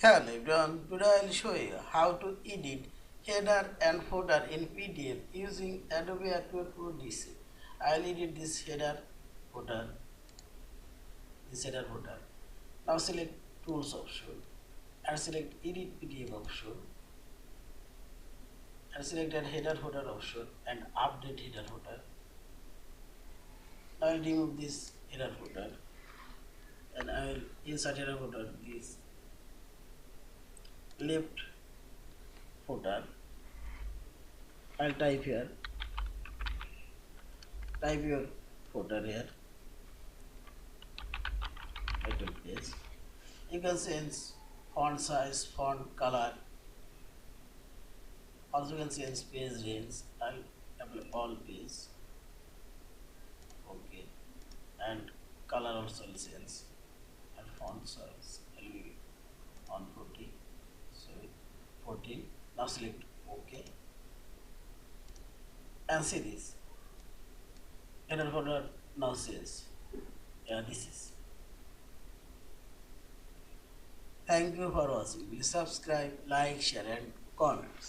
Hello everyone, today I will show you how to edit header and footer in PDF using Adobe Acrobat Pro DC. I will edit footer, this header footer. Now select Tools option and select Edit PDF option and select that header footer option and update header footer. I will remove this header footer and I will insert header footer this left footer. I'll type your footer here. Title page. You can change font size, font color. Also you can change page range. I'll apply all page. Okay. And color also will change. And font size will be on 40. So 14. Now select OK. And see this. Header folder now says, yeah, this is. Thank you for watching. Please subscribe, like, share and comments.